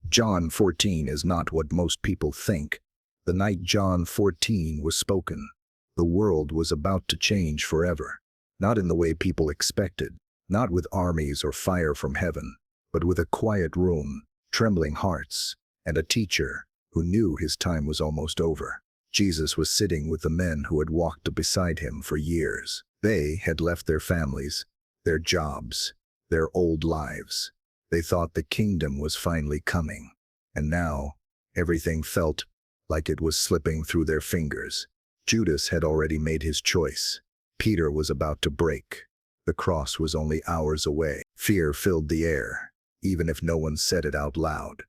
John 14 is not what most people think. The night John 14 was spoken, the world was about to change forever. Not in the way people expected, not with armies or fire from heaven, but with a quiet room, trembling hearts, and a teacher who knew his time was almost over. Jesus was sitting with the men who had walked beside him for years. They had left their families, their jobs, their old lives. They thought the kingdom was finally coming, and now everything felt like it was slipping through their fingers. Judas had already made his choice. Peter was about to break. The cross was only hours away. Fear filled the air, even if no one said it out loud.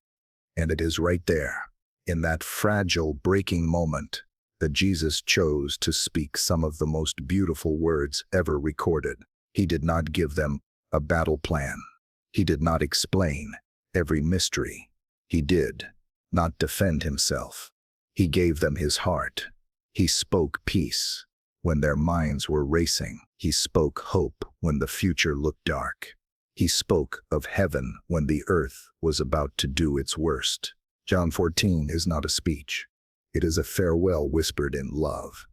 And it is right there, in that fragile, breaking moment, that Jesus chose to speak some of the most beautiful words ever recorded. He did not give them a battle plan. He did not explain every mystery. He did not defend himself. He gave them his heart. He spoke peace when their minds were racing. He spoke hope when the future looked dark. He spoke of heaven when the earth was about to do its worst. John 14 is not a speech. It is a farewell whispered in love.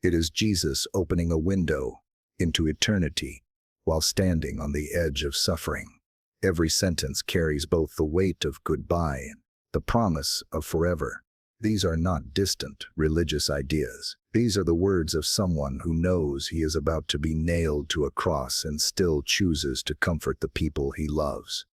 It is Jesus opening a window into eternity while standing on the edge of suffering. Every sentence carries both the weight of goodbye and the promise of forever. These are not distant religious ideas. These are the words of someone who knows he is about to be nailed to a cross and still chooses to comfort the people he loves.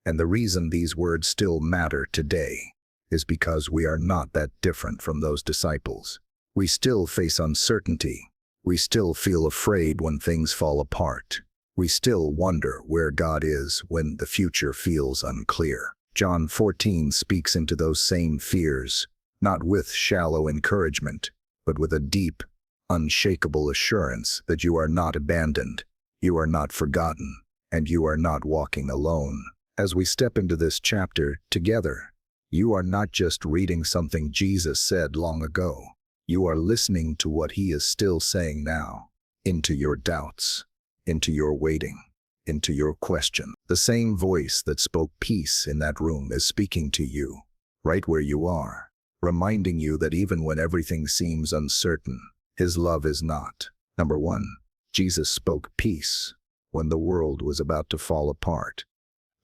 And the reason these words still matter today is because we are not that different from those disciples. We still face uncertainty. We still feel afraid when things fall apart. We still wonder where God is when the future feels unclear. John 14 speaks into those same fears, not with shallow encouragement, but with a deep, unshakable assurance that you are not abandoned, you are not forgotten, and you are not walking alone. As we step into this chapter together, you are not just reading something Jesus said long ago. You are listening to what he is still saying now, into your doubts, into your waiting, into your question. The same voice that spoke peace in that room is speaking to you, right where you are, reminding you that even when everything seems uncertain, his love is not. Number 1, Jesus spoke peace when the world was about to fall apart.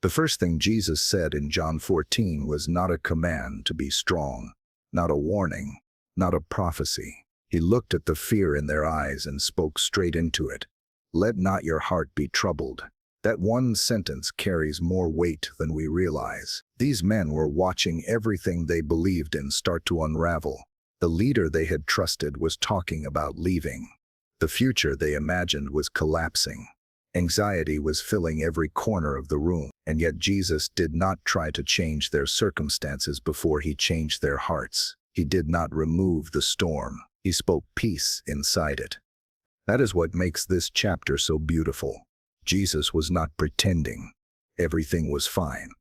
The first thing Jesus said in John 14 was not a command to be strong, not a warning, not a prophecy. He looked at the fear in their eyes and spoke straight into it. Let not your heart be troubled. That one sentence carries more weight than we realize. These men were watching everything they believed in start to unravel. The leader they had trusted was talking about leaving. The future they imagined was collapsing. Anxiety was filling every corner of the room, and yet Jesus did not try to change their circumstances before he changed their hearts. He did not remove the storm. He spoke peace inside it. That is what makes this chapter so beautiful. Jesus was not pretending everything was fine.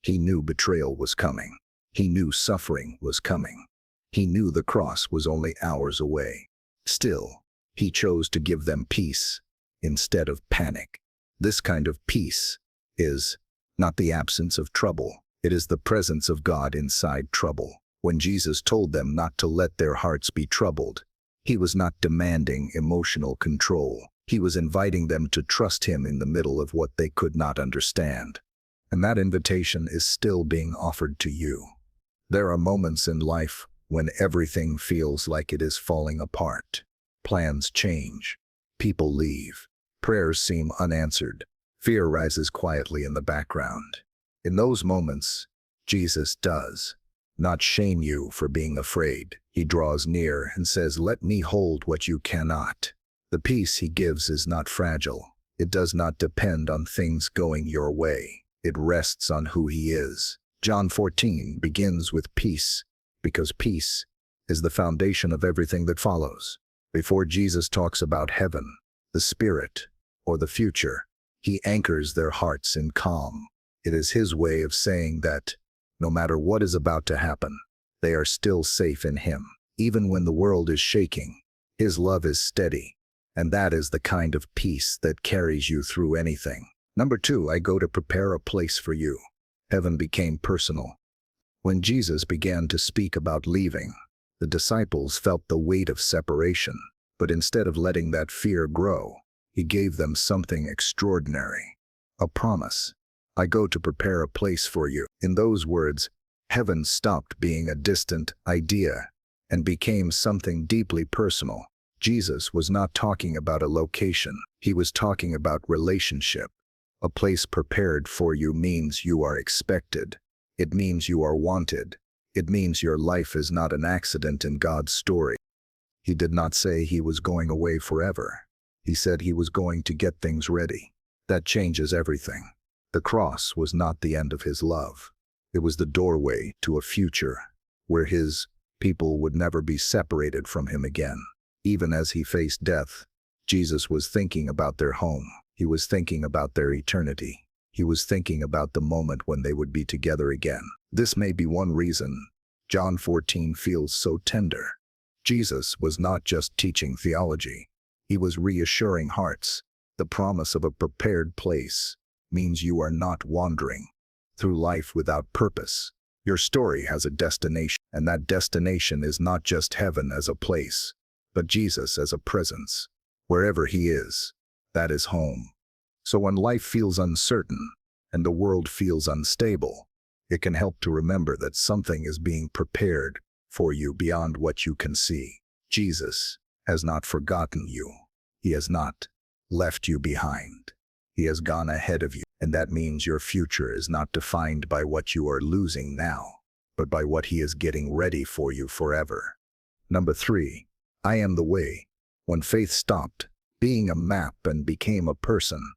He knew betrayal was coming. He knew suffering was coming. He knew the cross was only hours away. Still, he chose to give them peace instead of panic. This kind of peace is not the absence of trouble. It is the presence of God inside trouble. When Jesus told them not to let their hearts be troubled, he was not demanding emotional control. He was inviting them to trust him in the middle of what they could not understand. And that invitation is still being offered to you. There are moments in life when everything feels like it is falling apart. Plans change. People leave. Prayers seem unanswered. Fear rises quietly in the background. In those moments, Jesus does not shame you for being afraid. He draws near and says, "Let me hold what you cannot." The peace he gives is not fragile. It does not depend on things going your way. It rests on who he is. John 14 begins with peace, because peace is the foundation of everything that follows. Before Jesus talks about heaven, the Spirit, or the future, he anchors their hearts in calm. It is his way of saying that no matter what is about to happen, they are still safe in him. Even when the world is shaking, his love is steady, and that is the kind of peace that carries you through anything. Number 2, I go to prepare a place for you. Heaven became personal. When Jesus began to speak about leaving, the disciples felt the weight of separation, but instead of letting that fear grow, he gave them something extraordinary, a promise. I go to prepare a place for you. In those words, heaven stopped being a distant idea and became something deeply personal. Jesus was not talking about a location. He was talking about relationship. A place prepared for you means you are expected. It means you are wanted. It means your life is not an accident in God's story. He did not say he was going away forever. He said he was going to get things ready. That changes everything. The cross was not the end of his love. It was the doorway to a future where his people would never be separated from him again. Even as he faced death, Jesus was thinking about their home. He was thinking about their eternity. He was thinking about the moment when they would be together again. This may be one reason John 14 feels so tender. Jesus was not just teaching theology. He was reassuring hearts. The promise of a prepared place means you are not wandering through life without purpose. Your story has a destination, and that destination is not just heaven as a place, but Jesus as a presence. Wherever he is, that is home. So when life feels uncertain and the world feels unstable, it can help to remember that something is being prepared for you beyond what you can see. Jesus has not forgotten you. He has not left you behind. He has gone ahead of you, and that means your future is not defined by what you are losing now, but by what he is getting ready for you forever. Number 3, I am the way. When faith stopped being a map and became a person,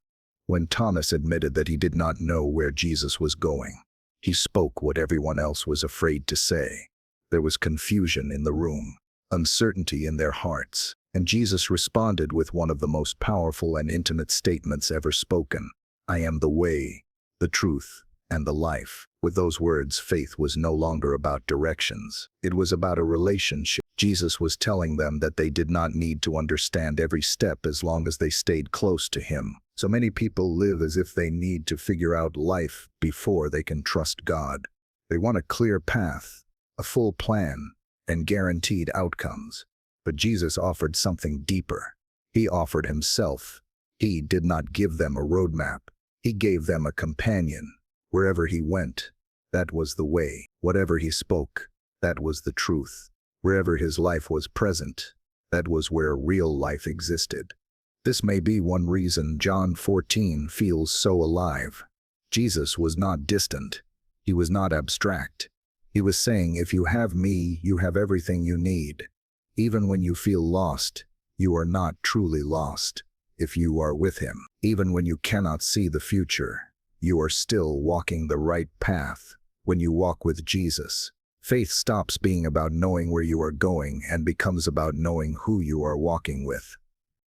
when Thomas admitted that he did not know where Jesus was going, he spoke what everyone else was afraid to say. There was confusion in the room, uncertainty in their hearts, and Jesus responded with one of the most powerful and intimate statements ever spoken. I am the way, the truth, and the life. With those words, faith was no longer about directions. It was about a relationship. Jesus was telling them that they did not need to understand every step as long as they stayed close to him. So many people live as if they need to figure out life before they can trust God. They want a clear path, a full plan, and guaranteed outcomes. But Jesus offered something deeper. He offered himself. He did not give them a roadmap. He gave them a companion. Wherever he went, that was the way. Whatever he spoke, that was the truth. Wherever his life was present, that was where real life existed. This may be one reason John 14 feels so alive. Jesus was not distant. He was not abstract. He was saying, if you have me, you have everything you need. Even when you feel lost, you are not truly lost. If you are with him, even when you cannot see the future, you are still walking the right path. When you walk with Jesus, faith stops being about knowing where you are going and becomes about knowing who you are walking with.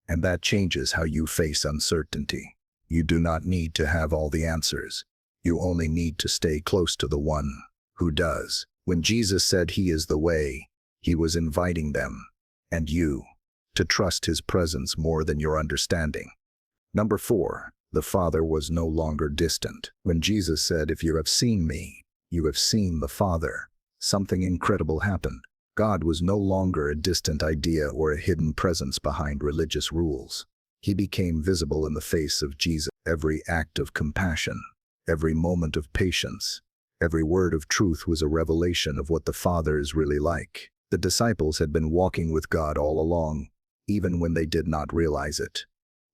And that changes how you face uncertainty. You do not need to have all the answers. You only need to stay close to the one who does. When Jesus said he is the way, he was inviting them, and you, to trust his presence more than your understanding. Number 4, the Father was no longer distant. When Jesus said, if you have seen me, you have seen the Father, something incredible happened. God was no longer a distant idea or a hidden presence behind religious rules. He became visible in the face of Jesus. Every act of compassion, every moment of patience, every word of truth was a revelation of what the Father is really like. The disciples had been walking with God all along, even when they did not realize it.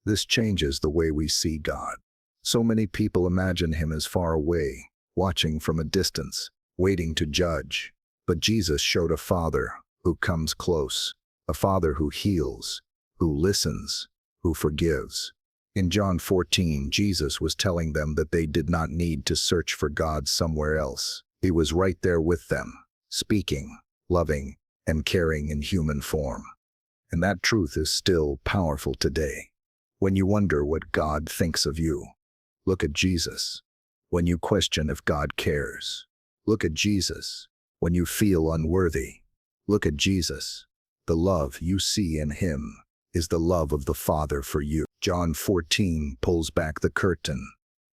This changes the way we see God. So many people imagine him as far away, watching from a distance, waiting to judge. But Jesus showed a Father who comes close, a Father who heals, who listens, who forgives. In John 14, Jesus was telling them that they did not need to search for God somewhere else. He was right there with them, speaking, loving, and caring in human form. And that truth is still powerful today. When you wonder what God thinks of you, look at Jesus. When you question if God cares, look at Jesus. When you feel unworthy, look at Jesus. The love you see in him is the love of the Father for you. John 14 pulls back the curtain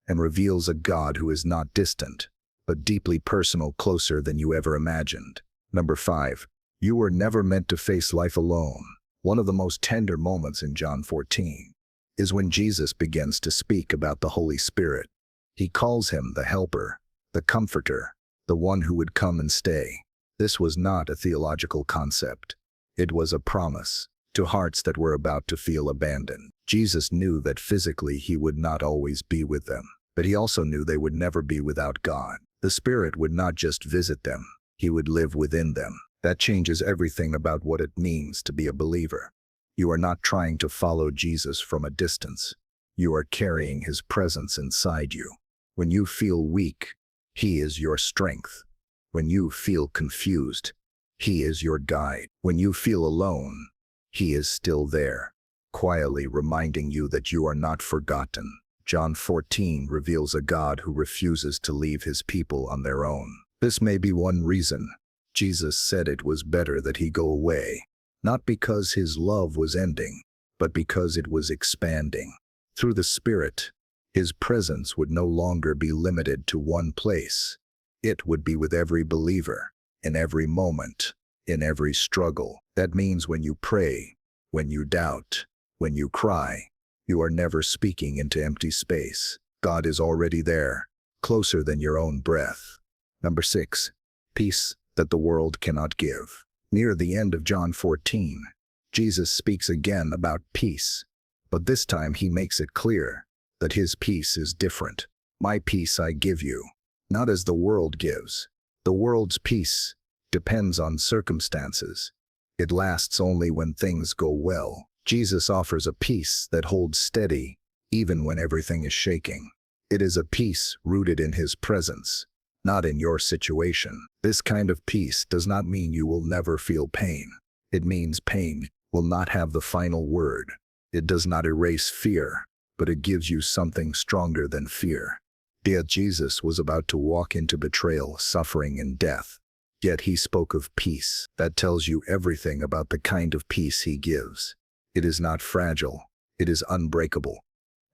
and reveals a God who is not distant, but deeply personal, closer than you ever imagined. Number 5. You were never meant to face life alone. One of the most tender moments in John 14 is when Jesus begins to speak about the Holy Spirit. He calls him the Helper, the Comforter, the one who would come and stay. This was not a theological concept. It was a promise to hearts that were about to feel abandoned. Jesus knew that physically he would not always be with them, but he also knew they would never be without God. The Spirit would not just visit them, he would live within them. That changes everything about what it means to be a believer. You are not trying to follow Jesus from a distance. You are carrying his presence inside you. When you feel weak, he is your strength. When you feel confused, he is your guide. When you feel alone, he is still there, quietly reminding you that you are not forgotten. John 14 reveals a God who refuses to leave his people on their own. This may be one reason Jesus said it was better that he go away, not because his love was ending, but because it was expanding. Through the Spirit, his presence would no longer be limited to one place. It would be with every believer, in every moment, in every struggle. That means when you pray, when you doubt, when you cry, you are never speaking into empty space. God is already there, closer than your own breath. Number 6. Peace that the world cannot give. Near the end of John 14, Jesus speaks again about peace, but this time he makes it clear that his peace is different. My peace I give you, not as the world gives. The world's peace depends on circumstances. It lasts only when things go well. Jesus offers a peace that holds steady even when everything is shaking. It is a peace rooted in his presence, not in your situation. This kind of peace does not mean you will never feel pain. It means pain will not have the final word. It does not erase fear, but it gives you something stronger than fear. Yet Jesus was about to walk into betrayal, suffering, and death. Yet he spoke of peace. That tells you everything about the kind of peace he gives. It is not fragile, it is unbreakable.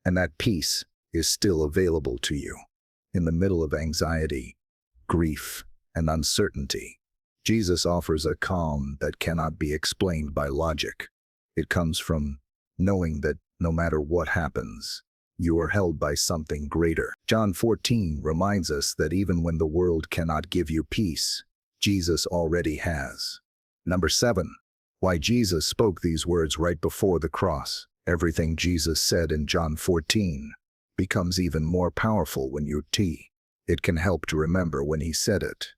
And that peace is still available to you. In the middle of anxiety, grief, and uncertainty, Jesus offers a calm that cannot be explained by logic. It comes from knowing that no matter what happens, you are held by something greater. John 14 reminds us that even when the world cannot give you peace, Jesus already has. Number 7. Why Jesus spoke these words right before the cross. Everything Jesus said in John 14 becomes even more powerful when you it can help to remember when he said it.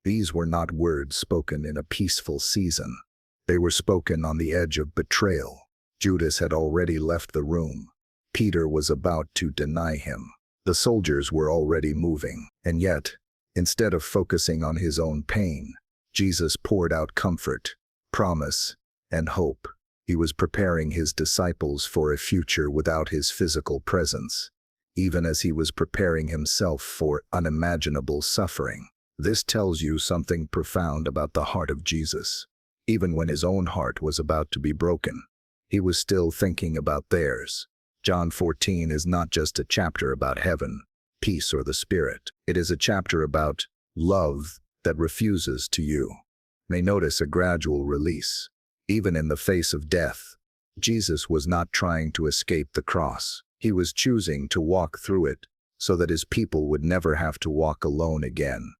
These were not words spoken in a peaceful season. They were spoken on the edge of betrayal. Judas had already left the room. Peter was about to deny him. The soldiers were already moving. And yet, instead of focusing on his own pain, Jesus poured out comfort, promise, and hope. He was preparing his disciples for a future without his physical presence, even as he was preparing himself for unimaginable suffering. This tells you something profound about the heart of Jesus. Even when his own heart was about to be broken, he was still thinking about theirs. John 14 is not just a chapter about heaven, peace, or the Spirit. It is a chapter about love that refuses to you. May notice a gradual release. Even in the face of death, Jesus was not trying to escape the cross. He was choosing to walk through it so that his people would never have to walk alone again.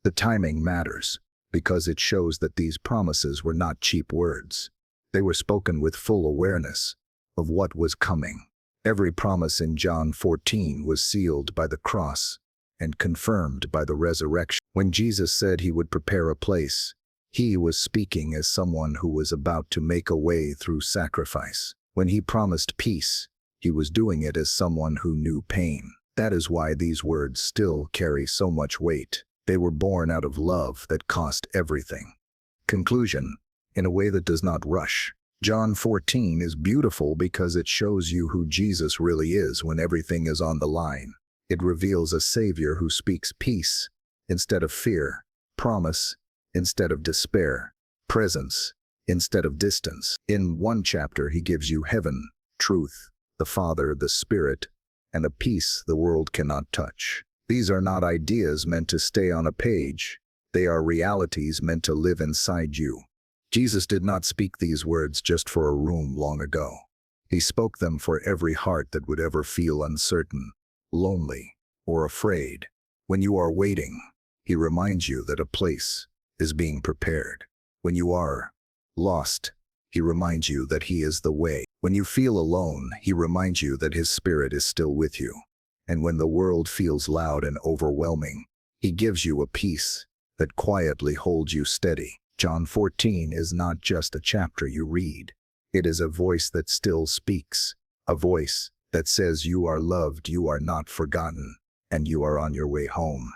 The timing matters because it shows that these promises were not cheap words. They were spoken with full awareness of what was coming. Every promise in John 14 was sealed by the cross and confirmed by the resurrection. When Jesus said he would prepare a place, he was speaking as someone who was about to make a way through sacrifice. When he promised peace, he was doing it as someone who knew pain. That is why these words still carry so much weight. They were born out of love that cost everything. Conclusion. In a way that does not rush. John 14 is beautiful because it shows you who Jesus really is when everything is on the line. It reveals a Savior who speaks peace instead of fear, promise instead of despair, presence instead of distance. In one chapter, he gives you heaven, truth, the Father, the Spirit, and a peace the world cannot touch. These are not ideas meant to stay on a page. They are realities meant to live inside you. Jesus did not speak these words just for a room long ago. He spoke them for every heart that would ever feel uncertain, lonely, or afraid. When you are waiting, he reminds you that a place is being prepared. When you are lost, he reminds you that he is the way. When you feel alone, he reminds you that his spirit is still with you. And when the world feels loud and overwhelming, he gives you a peace that quietly holds you steady. John 14 is not just a chapter you read. It is a voice that still speaks, a voice that says you are loved, you are not forgotten, and you are on your way home.